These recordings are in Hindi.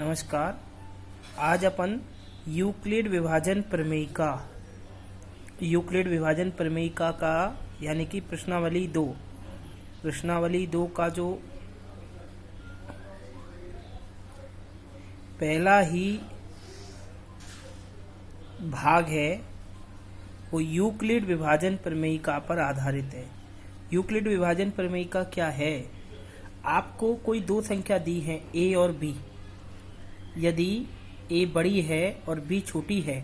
नमस्कार। आज अपन यूक्लिड विभाजन प्रमेयिका का यानी कि प्रश्नावली दो का जो पहला ही भाग है वो यूक्लिड विभाजन प्रमेयिका पर आधारित है। यूक्लिड विभाजन प्रमेयिका क्या है? आपको कोई दो संख्या दी है a और b। यदि a बड़ी है और b छोटी है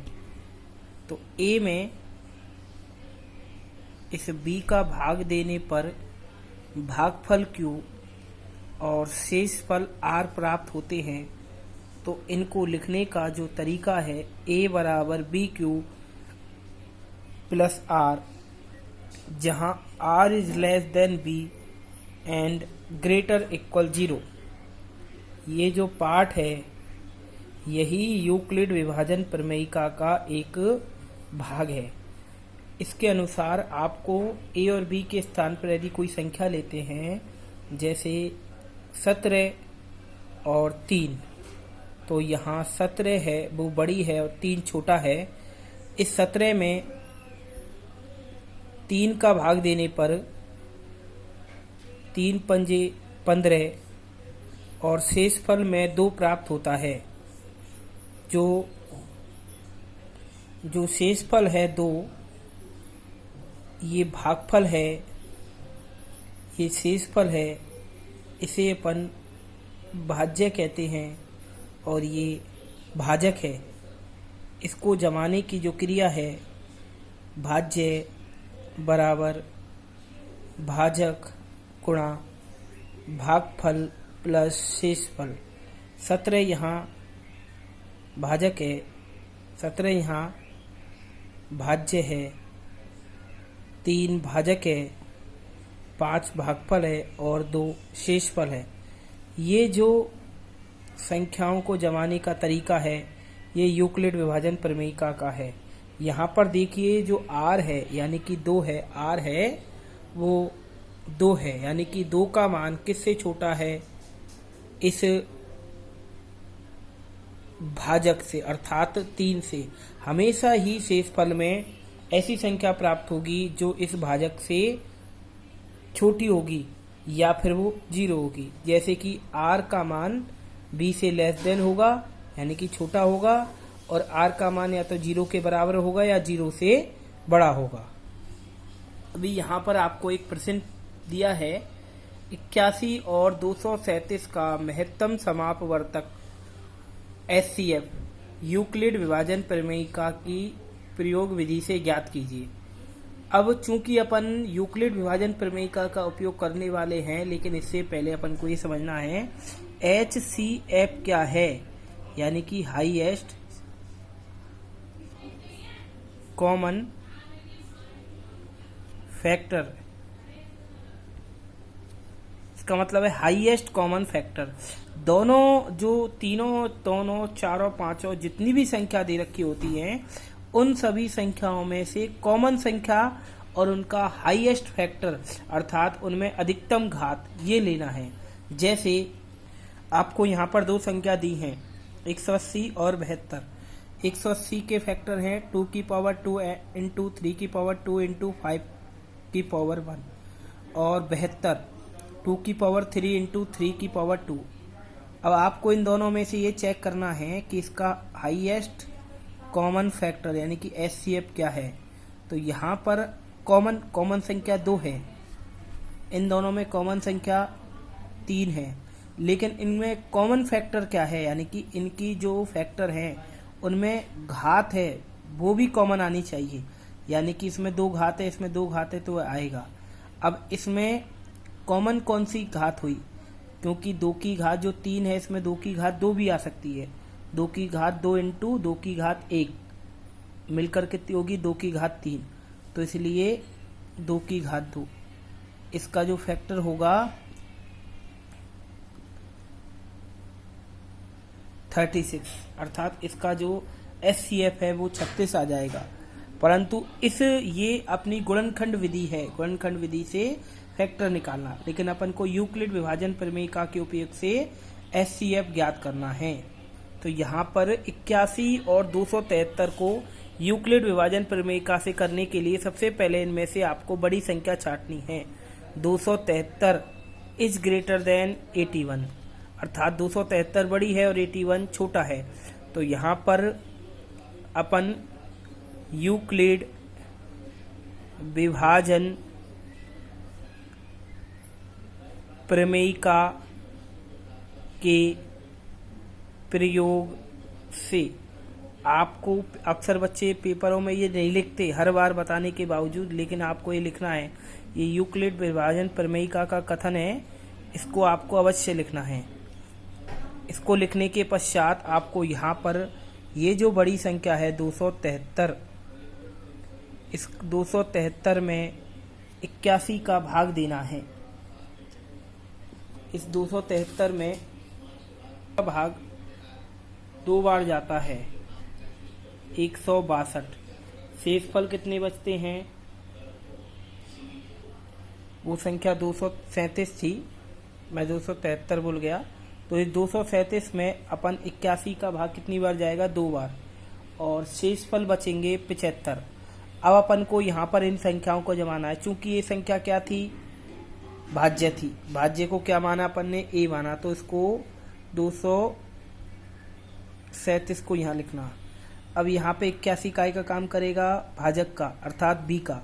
तो a में इस b का भाग देने पर भागफल q और शेषफल r प्राप्त होते हैं। तो इनको लिखने का जो तरीका है a बराबर बी क्यू प्लस r, जहां r is less than b and greater equal 0। ये जो पार्ट है यही यूक्लिड विभाजन प्रमेयिका का एक भाग है। इसके अनुसार आपको a और b के स्थान पर यदि कोई संख्या लेते हैं, जैसे 17 और 3, तो यहाँ 17 है वो बड़ी है और 3 छोटा है। इस 17 में 3 का भाग देने पर 3 पंजे 15 और शेषफल में 2 प्राप्त होता है। जो शेषफल है 2, ये भागफल है, ये शेषफल है, इसे अपन भाज्य कहते हैं और ये भाजक है। इसको जमाने की जो क्रिया है भाज्य बराबर भाजक गुणा भागफल प्लस शेषफल। 17 यहाँ भाजक है, 17 यहाँ भाज्य है, 3 भाजक है, 5 भागफल है और 2 शेषफल है। ये जो संख्याओं को जमाने का तरीका है ये यूक्लिड विभाजन प्रमेयिका का है। यहाँ पर देखिए जो r है यानी कि 2 है, r है वो 2 है, यानी कि 2 का मान किससे छोटा है? इस भाजक से अर्थात 3 से। हमेशा ही शेषफल में ऐसी संख्या प्राप्त होगी जो इस भाजक से छोटी होगी या फिर वो 0 होगी। जैसे कि r का मान b से लेस देन होगा यानी कि छोटा होगा, और r का मान या तो 0 के बराबर होगा या 0 से बड़ा होगा। अभी यहाँ पर आपको एक प्रश्न दिया है 81 और 237 का महत्तम समापवर्तक HCF यूक्लिड विभाजन प्रमेयिका की प्रयोग विधि से ज्ञात कीजिए। अब चूंकि अपन यूक्लिड विभाजन प्रमेयिका का उपयोग करने वाले हैं, लेकिन इससे पहले अपन को ये समझना है HCF क्या है, यानी कि हाईएस्ट कॉमन फैक्टर। इसका मतलब है हाईएस्ट कॉमन फैक्टर। दोनों चारों पांचों जितनी भी संख्या दे रखी होती हैं उन सभी संख्याओं में से कॉमन संख्या और उनका हाईएस्ट फैक्टर अर्थात उनमें अधिकतम घात ये लेना है। जैसे आपको यहाँ पर दो संख्या दी हैं 180 और 72। 180 के फैक्टर हैं 2 की पावर 2 इंटू 3 की पावर 2 इंटू 5 की पावर 1, और 72 2 की पावर 3 इंटू 3 की पावर 2। अब आपको इन दोनों में से ये चेक करना है कि इसका हाईएस्ट कॉमन फैक्टर यानी कि HCF क्या है। तो यहाँ पर कॉमन संख्या 2 है, इन दोनों में कॉमन संख्या 3 है, लेकिन इनमें कॉमन फैक्टर क्या है, यानी कि इनकी जो फैक्टर हैं उनमें घात है वो भी कॉमन आनी चाहिए। यानी कि इसमें 2 घात है, इसमें 2 घात है तो आएगा। अब इसमें कॉमन कौन सी घात हुई, क्योंकि 2 की घात जो 3 है इसमें 2 की घात 2 भी आ सकती है। 2 की घात 2 इंटू 2 की घात 1 मिलकर कितनी होगी 2 की घात 3, तो इसलिए 2 की घात 2। इसका जो फैक्टर होगा 36, अर्थात इसका जो HCF है वो 36 आ जाएगा। परंतु ये अपनी गुणनखंड विधि है, गुणनखंड विधि से फैक्टर निकालना, लेकिन अपन को यूक्लिड विभाजन प्रमेय के उपयोग से HCF ज्ञात करना है। तो यहाँ पर 81 और 273 को यूक्लिड विभाजन प्रमेय से करने के लिए सबसे पहले इनमें से आपको बड़ी संख्या छांटनी है। 273 इज ग्रेटर देन 81, अर्थात 273 बड़ी है और 81 छोटा है। तो यहाँ पर अपन यूक्लिड विभाजन प्रमेयिका के प्रयोग से, आपको अक्सर बच्चे पेपरों में ये नहीं लिखते हर बार बताने के बावजूद, लेकिन आपको ये लिखना है। ये यूक्लिड विभाजन प्रमेयिका का कथन है, इसको आपको अवश्य लिखना है। इसको लिखने के पश्चात आपको यहाँ पर ये जो बड़ी संख्या है 273, इस 273 में 81 का भाग देना है। इस 273 में का भाग 2 बार जाता है, 162। शेषफल कितने बचते हैं? वो संख्या 237 थी, मैं 273 भूल गया। तो इस 237 में अपन 81 का भाग कितनी बार जाएगा? 2 बार, और शेषफल बचेंगे 75। अब अपन को यहाँ पर इन संख्याओं को जमाना है। चूंकि ये संख्या क्या थी? भाज्य थी। भाज्य को क्या माना अपन ने? ए माना। तो इसको 237 को यहाँ लिखना। अब यहाँ पे 81 इकाई का काम करेगा भाजक का, अर्थात बी का।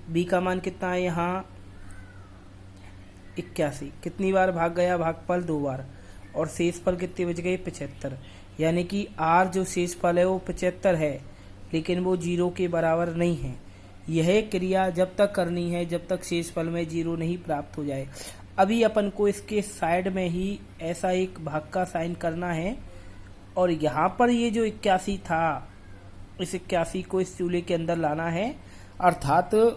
बी का मान कितना है यहाँ? 81। कितनी बार भाग गया? भागफल 2 बार, और शेषफल कितने बच गए? 75। यानी कि आर जो शेषफल है वो 75 है, लेकिन वो 0 के बराबर नहीं है। यह क्रिया जब तक करनी है जब तक शेषफल में 0 नहीं प्राप्त हो जाए। अभी अपन को इसके साइड में ही ऐसा एक भाग का साइन करना है, और यहाँ पर ये जो 81 था, इस 81 को इस चूल्हे के अंदर लाना है। अर्थात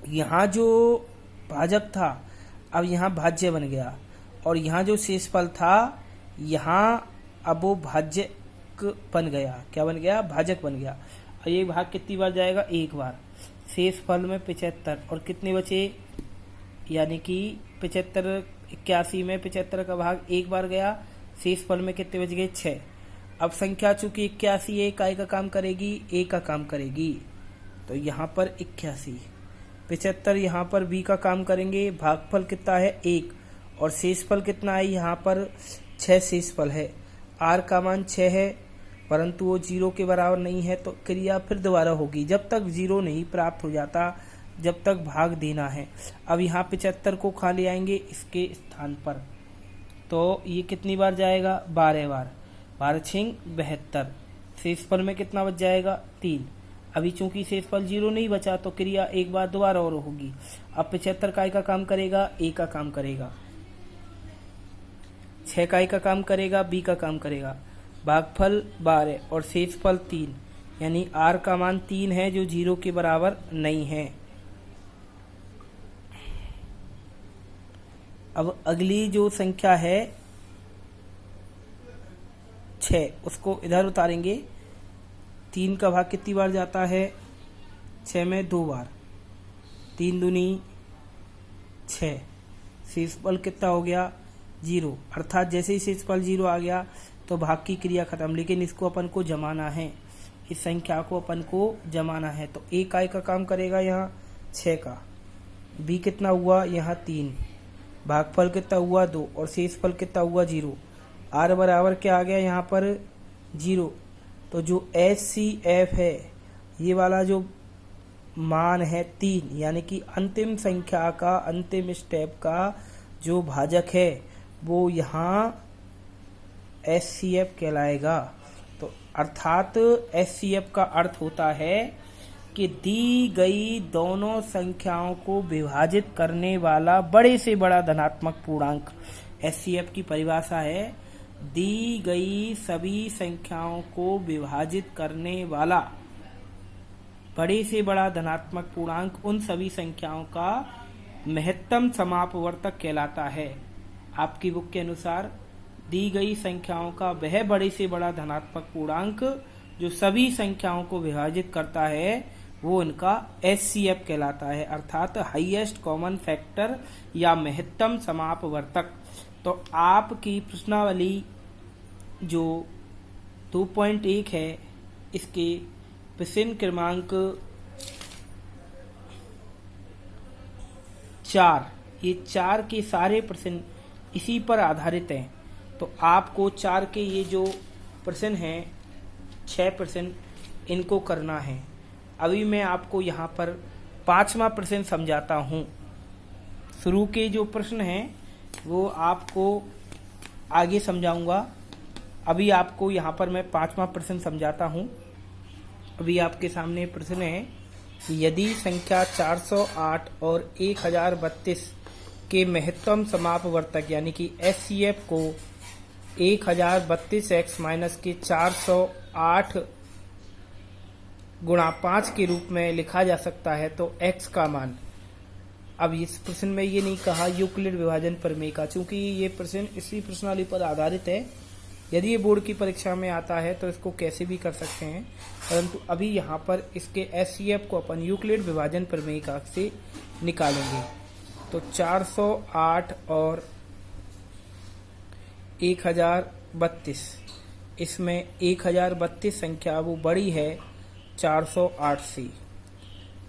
यहाँ जो भाजक था अब यहाँ भाज्य बन गया, और यहाँ जो शेषफल था यहाँ अब वो भाजक बन गया। क्या बन गया? भाजक बन गया। और ये भाग कितनी बार जाएगा? 1 बार। शेषफल में 75, और कितने बचे? यानी कि 75, 81 में 75 का भाग 1 बार गया। शेषफल में कितने बच गए? 6। अब संख्या चूंकि 81 है, इकाई का काम करेगी, ए का काम करेगी। तो यहाँ पर 81, 75 यहाँ पर बी का काम करेंगे। भागफल कितना है? 1, और शेषफल कितना है? यहाँ पर 6 शेषफल है। आर का मान 6 है, परंतु वो 0 के बराबर नहीं है, तो क्रिया फिर दोबारा होगी। जब तक 0 नहीं प्राप्त हो जाता जब तक भाग देना है। अब यहाँ 75 को खा ले आएंगे इसके स्थान पर, तो ये कितनी बार जाएगा? 12 बार। 12 6 72। शेषफल में कितना बच जाएगा? 3। अभी चूंकि शेषफल 0 नहीं बचा, तो क्रिया एक बार दोबारा और होगी। अब 75 इकाई का काम करेगा, ए का काम करेगा। 6 इकाई का काम करेगा, बी का काम करेगा। भागफल 12 और शेषफल 3, यानी आर का मान 3 है, जो 0 के बराबर नहीं है। अब अगली जो संख्या है 6, उसको इधर उतारेंगे। 3 का भाग कितनी बार जाता है? 6 में 2 बार। 3 दूनी 6। शेषफल कितना हो गया? 0। अर्थात जैसे ही शेषफल 0 आ गया तो भाग की क्रिया खत्म। लेकिन इसको अपन को जमाना है, इस संख्या को अपन को जमाना है। तो ए इकाई का काम करेगा यहाँ 6 का। बी कितना हुआ? यहाँ 3। भागफल कितना हुआ? 2, और शेषफल कितना हुआ? 0। आर बराबर क्या आ गया यहाँ पर? 0। तो जो HCF है, ये वाला जो मान है 3, यानी कि अंतिम संख्या का, अंतिम स्टेप का जो भाजक है वो यहाँ HCF कहलाएगा। तो अर्थात HCF का अर्थ होता है कि दी गई दोनों संख्याओं को विभाजित करने वाला बड़े से बड़ा धनात्मक पूर्णांक। HCF की परिभाषा है दी गई सभी संख्याओं को विभाजित करने वाला बड़े से बड़ा धनात्मक पूर्णांक उन सभी संख्याओं का महत्तम समापवर्तक कहलाता है। आपकी बुक के अनुसार दी गई संख्याओं का वह बड़े से बड़ा धनात्मक पूर्णांक जो सभी संख्याओं को विभाजित करता है वो इनका HCF कहलाता है, अर्थात हाईएस्ट कॉमन फैक्टर या महत्तम समापवर्तक। तो आपकी प्रश्नावली जो 2.1 है, इसके प्रश्न क्रमांक 4, ये 4 के सारे प्रश्न इसी पर आधारित हैं। तो आपको 4 के ये जो प्रश्न हैं, 6 प्रश्न, इनको करना है। अभी मैं आपको यहाँ पर 5वां प्रश्न समझाता हूँ। शुरू के जो प्रश्न हैं वो आपको आगे समझाऊंगा। अभी आपको यहाँ पर मैं 5वां प्रश्न समझाता हूँ। अभी आपके सामने प्रश्न है कि यदि संख्या 408 और 1032 के महत्तम समापवर्तक यानी कि एचसीएफ को 1032x माइनस के 408 गुणा 5 के रूप में लिखा जा सकता है तो x का मान। अब इस प्रश्न में ये नहीं कहा यूक्लिड विभाजन प्रमेय का, चूंकि ये प्रश्न इसी प्रश्नावली पर आधारित है। यदि ये बोर्ड की परीक्षा में आता है तो इसको कैसे भी कर सकते हैं, परंतु अभी यहाँ पर इसके एचसीएफ को अपन यूक्लिड विभाजन प्रमेय का से निकालेंगे। तो 408 और 1032, इसमें 1032 संख्या वो बड़ी है 408 से,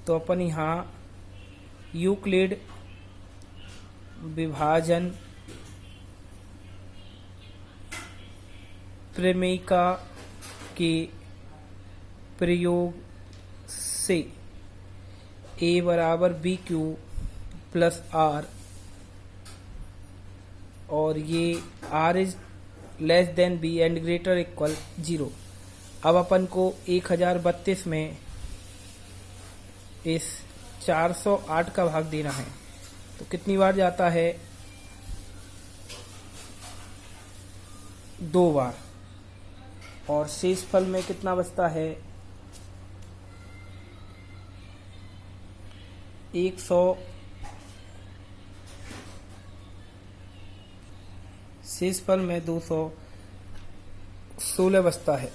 तो अपन यहाँ यूक्लिड विभाजन प्रमेयिका के प्रयोग से a बराबर बी क्यू प्लस आर और ये r is less than b and greater equal 0। अब अपन को 1032 में इस 408 का भाग देना है, तो कितनी बार जाता है? 2 बार। और शेष फल में कितना बचता है? 100। शेष फल में 216 बचता है।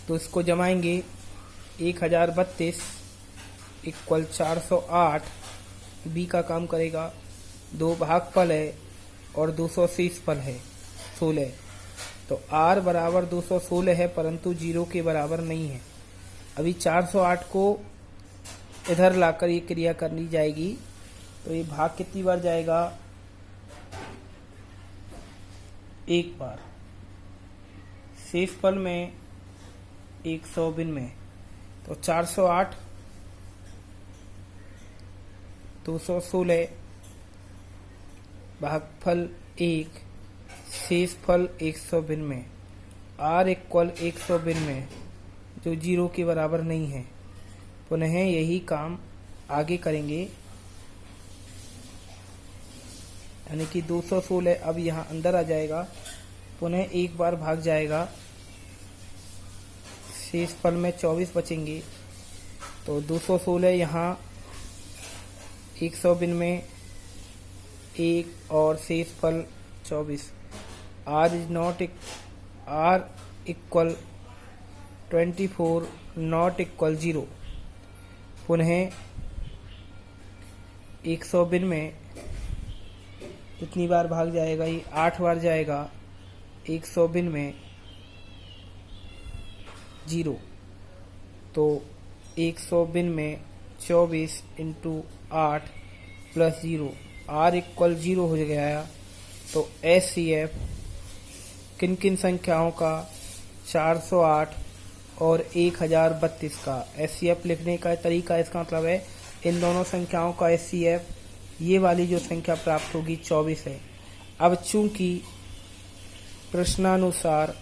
तो इसको जमाएंगे, 1032 इक्वल 408, बी का काम करेगा, 2 भागफल है और 200 शेष फल है 16। तो r बराबर 216 है परंतु 0 के बराबर नहीं है। अभी 408 को इधर लाकर ये क्रिया करनी जाएगी, तो ये भाग कितनी बार जाएगा? 1 बार। शेषफल में 192, तो 408 216 भागफल 1, शेषफल 192, r इक्वल 192 जो 0 के बराबर नहीं है। पुनः यही काम आगे करेंगे, यानी कि 216 अब यहाँ अंदर आ जाएगा, पुनः 1 बार भाग जाएगा, शेषफल में 24 बचेंगे। तो 216 यहाँ 192 1 और शेषफल 24। r equal 24 not equal 0। पुनः 192 कितनी बार भाग जाएगा? ये 8 बार जाएगा, 192 0। तो 192 24 इंटू 8 प्लस 0, r इक्वल 0 हो गया। तो एचसीएफ किन किन संख्याओं का? 408 और 1032 का। एचसीएफ लिखने का तरीका इसका मतलब है इन दोनों संख्याओं का एचसीएफ, ये वाली जो संख्या प्राप्त होगी 24 है। अब चूंकि प्रश्नानुसार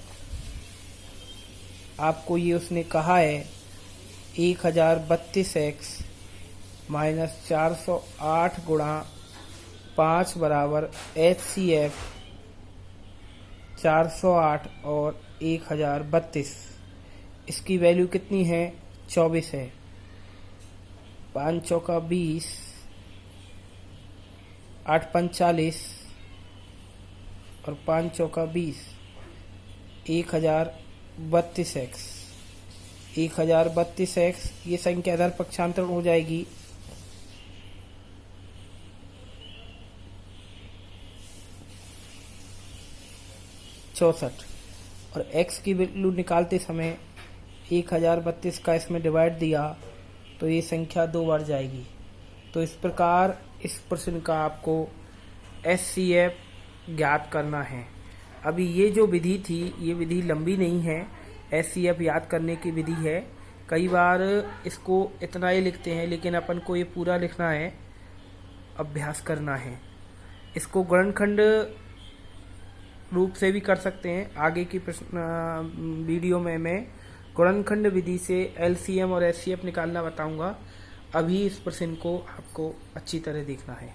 आपको ये उसने कहा है 1032x माइनस 408 गुणा 5 बराबर एचसीएफ 408 और 1032, इसकी वैल्यू कितनी है? 24 है। 5 चौका 20, 8 पंच 40 और 5 चौका 20, 1032x। 1032x ये संख्या इधर पक्षांतरण हो जाएगी, 64 और x की वैल्यू निकालते समय 1032 का इसमें डिवाइड दिया तो ये संख्या 2 बार जाएगी। तो इस प्रकार इस प्रश्न का आपको HCF ज्ञात करना है। अभी ये जो विधि थी ये विधि लंबी नहीं है, HCF याद करने की विधि है। कई बार इसको इतना ही लिखते हैं लेकिन अपन को ये पूरा लिखना है, अभ्यास करना है। इसको गुणनखंड रूप से भी कर सकते हैं। आगे की प्रश्न वीडियो में मैं गुणनखंड विधि से LCM और HCF निकालना बताऊंगा। अभी इस प्रश्न को आपको अच्छी तरह देखना है।